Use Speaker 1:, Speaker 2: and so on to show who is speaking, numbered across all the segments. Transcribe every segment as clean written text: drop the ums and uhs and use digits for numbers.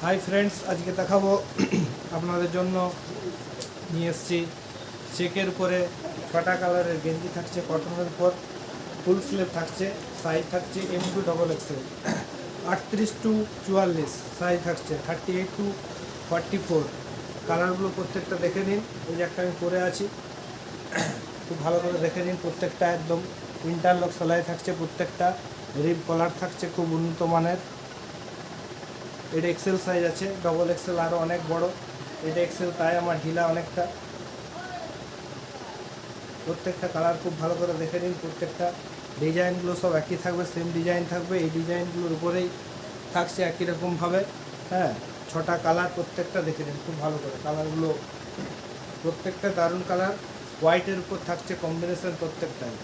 Speaker 1: Hi friends, আজকে দেখাবো আপনাদের জন্য নিয়ে এসেছি চেকের উপরে ছটা কালারের গেঞ্জি থাকছে, কটনের উপর ফুল স্লিভ থাকছে, সাইজ থাকছে M2 XXL 38 to 44 সাইজ থাকছে, 38 to 44। কালারগুলো প্রত্যেকটা দেখে নিন। এই যে একটা আমি পরে আছি, খুব ভালো করে দেখে নিন। প্রত্যেকটা একদম ইন্টারলক সেলাই থাকছে, প্রত্যেকটা রিব কলার থাকছে, খুব উন্নত মানের। এটা এক্সেল সাইজ আছে, XXL আরও অনেক বড়। এটা এক্সেল, তাই আমার ঢিলা অনেকটা। প্রত্যেকটা কালার খুব ভালো করে দেখে নিন। প্রত্যেকটা ডিজাইনগুলো সব একই থাকবে, সেম ডিজাইন থাকবে। এই ডিজাইনগুলোর উপরেই থাকছে একই রকমভাবে। হ্যাঁ, ছটা কালার প্রত্যেকটা দেখে নিন খুব ভালো করে। কালারগুলো প্রত্যেকটা দারুণ কালার। হোয়াইটের উপর থাকছে কম্বিনেশন প্রত্যেকটাই।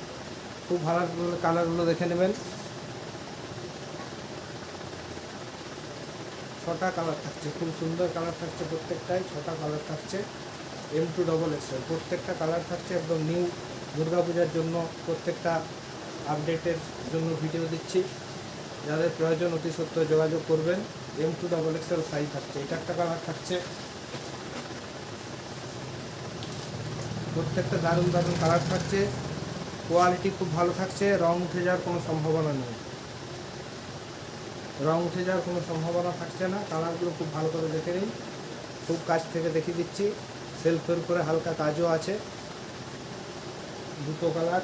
Speaker 1: খুব ভালো কালারগুলো দেখে নেবেন। ছটা কালার থাকছে, খুব সুন্দর কালার থাকছে প্রত্যেকটাই। ছটা কালার থাকছে M2 XXL। প্রত্যেকটা কালার থাকছে একদম নিউ দুর্গাপূজার জন্য। প্রত্যেকটা আপডেটের জন্য ভিডিও দিচ্ছি। যাদের প্রয়োজন অতি সত্ত্বর যোগাযোগ করবেন। M2 XXL সাইজ থাকছে। এটা একটা কালার থাকছে। প্রত্যেকটা দারুণ দারুণ কালার থাকছে। কোয়ালিটি খুব ভালো থাকছে। রং উঠে যাওয়ার কোনো সম্ভাবনা নেই, রং উঠে যাওয়ার কোনো সম্ভাবনা থাকছে না। কালারগুলো খুব ভালো করে দেখে নিন। খুব কাছ থেকে দেখিয়ে দিচ্ছি। সেলফের উপরে হালকা কাজও আছে। দুটো কালার,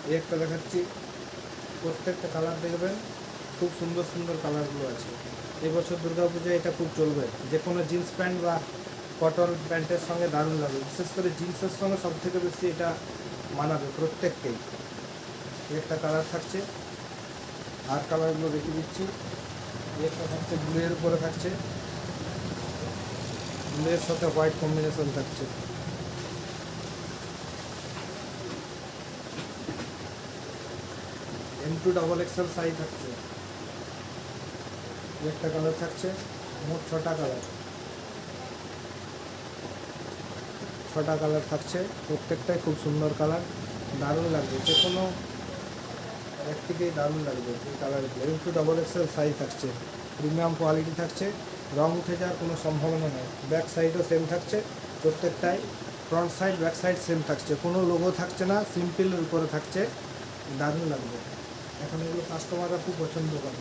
Speaker 1: এই একটা দেখাচ্ছি। প্রত্যেকটা কালার দেখবেন, খুব সুন্দর সুন্দর কালারগুলো আছে। এবছর দুর্গাপূজায় এটা খুব চলবে। যে কোনো জিন্স প্যান্ট বা কটন প্যান্টের সঙ্গে দারুণ লাগবে। বিশেষ করে জিন্সের সঙ্গে সবথেকে বেশি এটা মানাবে প্রত্যেককেই। একটা কালার থাকছে। আর কালারগুলো দেখিয়ে দিচ্ছি। একটা থাকছে ব্লুয়ের উপরে থাকছে, ব্লুয়ের সাথে হোয়াইট কম্বিনেশন থাকছে। M2 XXL সাইজ থাকছে। একটা কালার থাকছে। মোট ছটা কালার, ছটা কালার থাকছে। প্রত্যেকটাই খুব সুন্দর কালার, দারুণ লাগবে। যে কোনো একটিকেই দারুণ লাগবে এই কালারগুলো। M2 XXL সাইজ থাকছে, প্রিমিয়াম কোয়ালিটি থাকছে। রং উঠে যাওয়ার কোনো সম্ভাবনা নেই। ব্যাক সাইডও সেম থাকছে প্রত্যেকটাই। Front side back side same থাকছে, কোনো লোগো থাকছে না, সিম্পলের উপরে থাকছে। দারুণ লাগবে। এখন এগুলো কাস্টমাররা খুব পছন্দ করে।